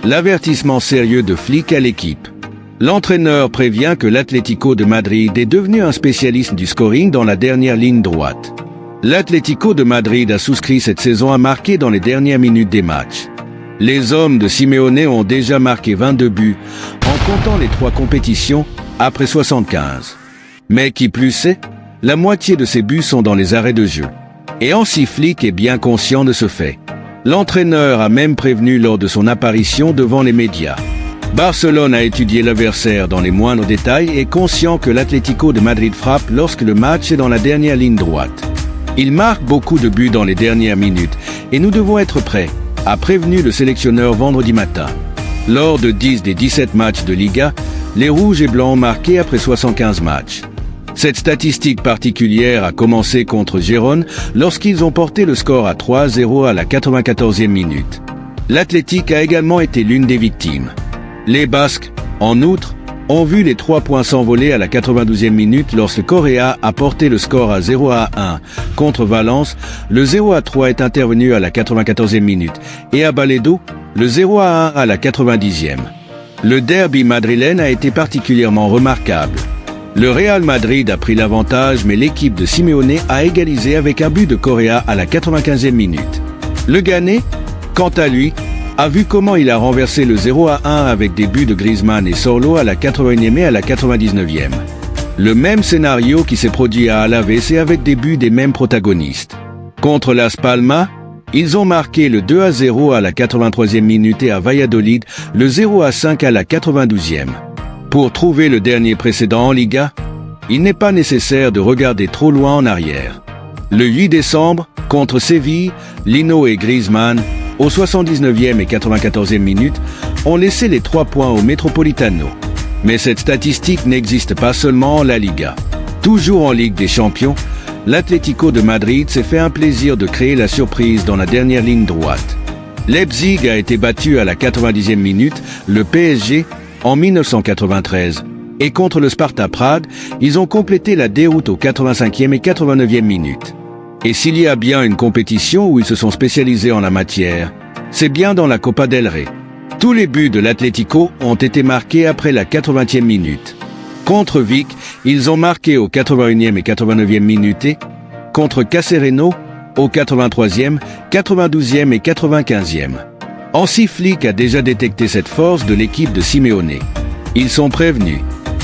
L'avertissement sérieux de Flick à l'équipe. L'entraîneur prévient que l'Atlético de Madrid est devenu un spécialiste du scoring dans la dernière ligne droite. L'Atlético de Madrid a souscrit cette saison à marquer dans les dernières minutes des matchs. Les hommes de Simeone ont déjà marqué 22 buts, en comptant les 3 compétitions, après 75. Mais qui plus est, la moitié de ces buts sont dans les arrêts de jeu. Et Hansi Flick est bien conscient de ce fait. L'entraîneur a même prévenu lors de son apparition devant les médias. Barcelone a étudié l'adversaire dans les moindres détails et est conscient que l'Atlético de Madrid frappe lorsque le match est dans la dernière ligne droite. Il marque beaucoup de buts dans les dernières minutes et nous devons être prêts, a prévenu le sélectionneur vendredi matin. Lors de 10 des 17 matchs de Liga, les Rouges et Blancs ont marqué après 75 matchs. Cette statistique particulière a commencé contre Gérone lorsqu'ils ont porté le score à 3-0 à la 94e minute. L'Athletic a également été l'une des victimes. Les Basques, en outre, ont vu les 3 points s'envoler à la 92e minute lorsque Correa a porté le score à 0-1 contre Valence. Le 0-3 est intervenu à la 94e minute et à Baledo, le 0-1 à la 90e. Le derby madrilène a été particulièrement remarquable. Le Real Madrid a pris l'avantage, mais l'équipe de Simeone a égalisé avec un but de Correa à la 95e minute. Le Ghané, quant à lui, a vu comment il a renversé le 0-1 avec des buts de Griezmann et Sorlo à la 81e et à la 99e. Le même scénario qui s'est produit à Alavés et avec des buts des mêmes protagonistes. Contre Las Palmas, ils ont marqué le 2-0 à la 83e minute et à Valladolid, le 0-5 à la 92e. Pour trouver le dernier précédent en Liga, il n'est pas nécessaire de regarder trop loin en arrière. Le 8 décembre, contre Séville, Lino et Griezmann, aux 79e et 94e minutes, ont laissé les 3 points au Metropolitano. Mais cette statistique n'existe pas seulement en La Liga. Toujours en Ligue des Champions, l'Atlético de Madrid s'est fait un plaisir de créer la surprise dans la dernière ligne droite. Leipzig a été battu à la 90e minute, le PSG, en 1993. Et contre le Sparta Prague, ils ont complété la déroute aux 85e et 89e minutes. Et s'il y a bien une compétition où ils se sont spécialisés en la matière, c'est bien dans la Copa del Rey. Tous les buts de l'Atlético ont été marqués après la 80e minute. Contre Vic, ils ont marqué aux 81e et 89e minutes et, contre Cacereno, aux 83e, 92e et 95e. Hansi Flick a déjà détecté cette force de l'équipe de Simeone. Ils sont prévenus.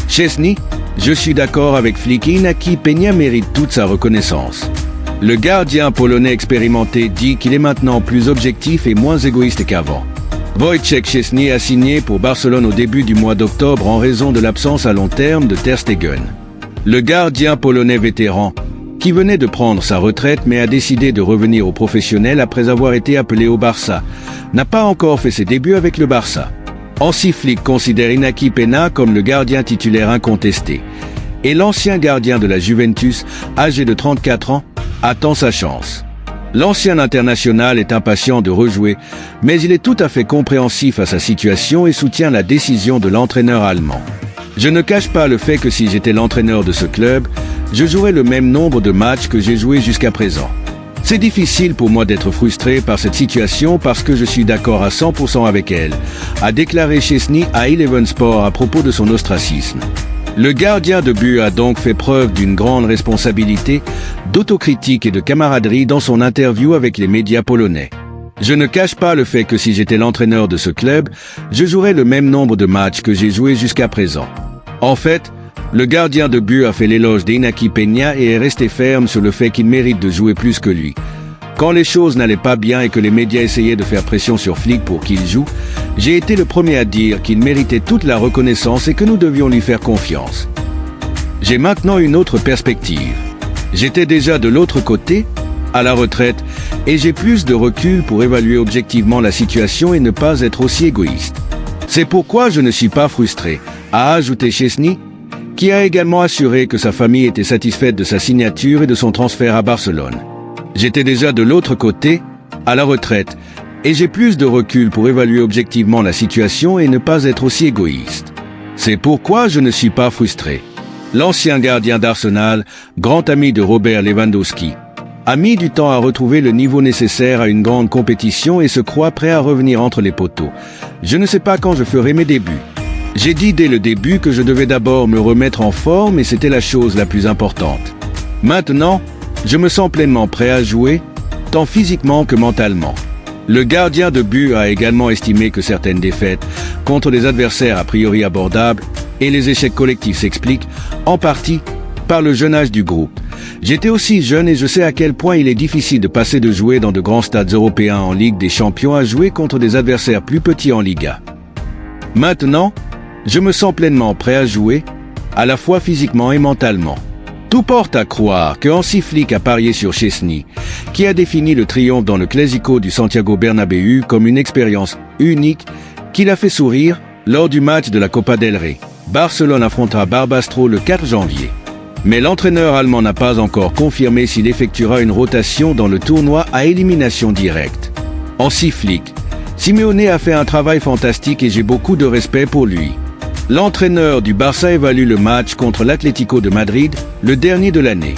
Szczesny, je suis d'accord avec Flick et Inaki Peña mérite toute sa reconnaissance. Le gardien polonais expérimenté dit qu'il est maintenant plus objectif et moins égoïste qu'avant. Wojciech Szczesny a signé pour Barcelone au début du mois d'octobre en raison de l'absence à long terme de Ter Stegen. Le gardien polonais vétéran, qui venait de prendre sa retraite mais a décidé de revenir au professionnel après avoir été appelé au Barça, n'a pas encore fait ses débuts avec le Barça. Hansi Flick considère Inaki Peña comme le gardien titulaire incontesté. Et l'ancien gardien de la Juventus, âgé de 34 ans, attend sa chance. L'ancien international est impatient de rejouer, mais il est tout à fait compréhensif à sa situation et soutient la décision de l'entraîneur allemand. Je ne cache pas le fait que si j'étais l'entraîneur de ce club, je jouerais le même nombre de matchs que j'ai joué jusqu'à présent. C'est difficile pour moi d'être frustré par cette situation parce que je suis d'accord à 100% avec elle, a déclaré Szczesny à Eleven Sport à propos de son ostracisme. Le gardien de but a donc fait preuve d'une grande responsabilité, d'autocritique et de camaraderie dans son interview avec les médias polonais. Je ne cache pas le fait que si j'étais l'entraîneur de ce club, je jouerais le même nombre de matchs que j'ai joué jusqu'à présent. En fait, le gardien de but a fait l'éloge d'Inaki Peña et est resté ferme sur le fait qu'il mérite de jouer plus que lui. Quand les choses n'allaient pas bien et que les médias essayaient de faire pression sur Flick pour qu'il joue, j'ai été le premier à dire qu'il méritait toute la reconnaissance et que nous devions lui faire confiance. J'ai maintenant une autre perspective. J'étais déjà de l'autre côté, à la retraite, et j'ai plus de recul pour évaluer objectivement la situation et ne pas être aussi égoïste. C'est pourquoi je ne suis pas frustré, a ajouté Szczesny, qui a également assuré que sa famille était satisfaite de sa signature et de son transfert à Barcelone. J'étais déjà de l'autre côté, à la retraite, et j'ai plus de recul pour évaluer objectivement la situation et ne pas être aussi égoïste. C'est pourquoi je ne suis pas frustré. L'ancien gardien d'Arsenal, grand ami de Robert Lewandowski, a mis du temps à retrouver le niveau nécessaire à une grande compétition et se croit prêt à revenir entre les poteaux. Je ne sais pas quand je ferai mes débuts. J'ai dit dès le début que je devais d'abord me remettre en forme et c'était la chose la plus importante. Maintenant, je me sens pleinement prêt à jouer, tant physiquement que mentalement. Le gardien de but a également estimé que certaines défaites contre des adversaires a priori abordables et les échecs collectifs s'expliquent, en partie, par le jeune âge du groupe. J'étais aussi jeune et je sais à quel point il est difficile de passer de jouer dans de grands stades européens en Ligue des Champions à jouer contre des adversaires plus petits en Liga. Maintenant, je me sens pleinement prêt à jouer, à la fois physiquement et mentalement. Tout porte à croire que Hansi Flick a parié sur Chesney, qui a défini le triomphe dans le Clásico du Santiago Bernabéu comme une expérience unique qui l'a fait sourire lors du match de la Copa del Rey. Barcelone affrontera Barbastro le 4 janvier. Mais l'entraîneur allemand n'a pas encore confirmé s'il effectuera une rotation dans le tournoi à élimination directe. Hansi Flick, Simeone a fait un travail fantastique et j'ai beaucoup de respect pour lui. L'entraîneur du Barça évalue le match contre l'Atlético de Madrid, le dernier de l'année.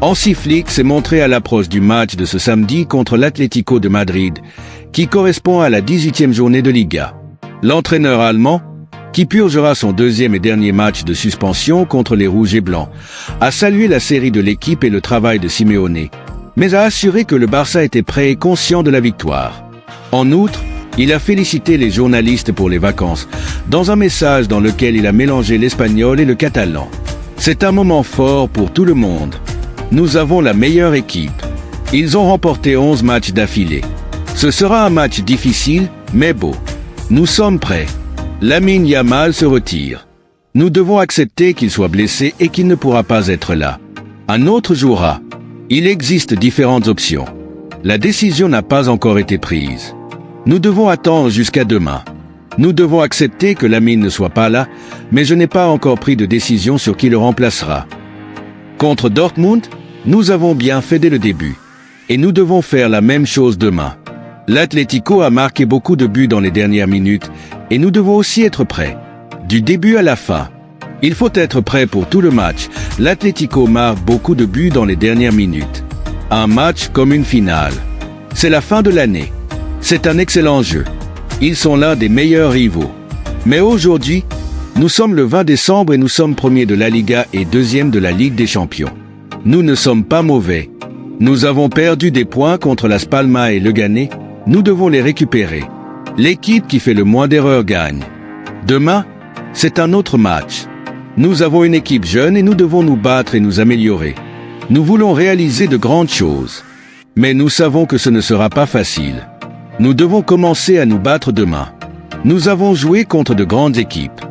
Hansi Flick s'est montré à l'approche du match de ce samedi contre l'Atlético de Madrid, qui correspond à la 18e journée de Liga. L'entraîneur allemand, qui purgera son deuxième et dernier match de suspension contre les Rouges et Blancs, a salué la série de l'équipe et le travail de Simeone, mais a assuré que le Barça était prêt et conscient de la victoire. En outre, il a félicité les journalistes pour les vacances, dans un message dans lequel il a mélangé l'espagnol et le catalan. C'est un moment fort pour tout le monde. Nous avons la meilleure équipe. Ils ont remporté 11 matchs d'affilée. Ce sera un match difficile, mais beau. Nous sommes prêts. Lamine Yamal se retire. Nous devons accepter qu'il soit blessé et qu'il ne pourra pas être là. Un autre jouera. Il existe différentes options. La décision n'a pas encore été prise. Nous devons attendre jusqu'à demain. Nous devons accepter que Lamine ne soit pas là, mais je n'ai pas encore pris de décision sur qui le remplacera. Contre Dortmund, nous avons bien fait dès le début. Et nous devons faire la même chose demain. L'Atlético a marqué beaucoup de buts dans les dernières minutes, et nous devons aussi être prêts. Du début à la fin. Il faut être prêt pour tout le match. L'Atlético marque beaucoup de buts dans les dernières minutes. Un match comme une finale. C'est la fin de l'année. C'est un excellent jeu. Ils sont l'un des meilleurs rivaux. Mais aujourd'hui, nous sommes le 20 décembre et nous sommes premiers de la Liga et deuxième de la Ligue des Champions. Nous ne sommes pas mauvais. Nous avons perdu des points contre Las Palmas et Leganés. Nous devons les récupérer. L'équipe qui fait le moins d'erreurs gagne. Demain, c'est un autre match. Nous avons une équipe jeune et nous devons nous battre et nous améliorer. Nous voulons réaliser de grandes choses. Mais nous savons que ce ne sera pas facile. Nous devons commencer à nous battre demain. Nous avons joué contre de grandes équipes.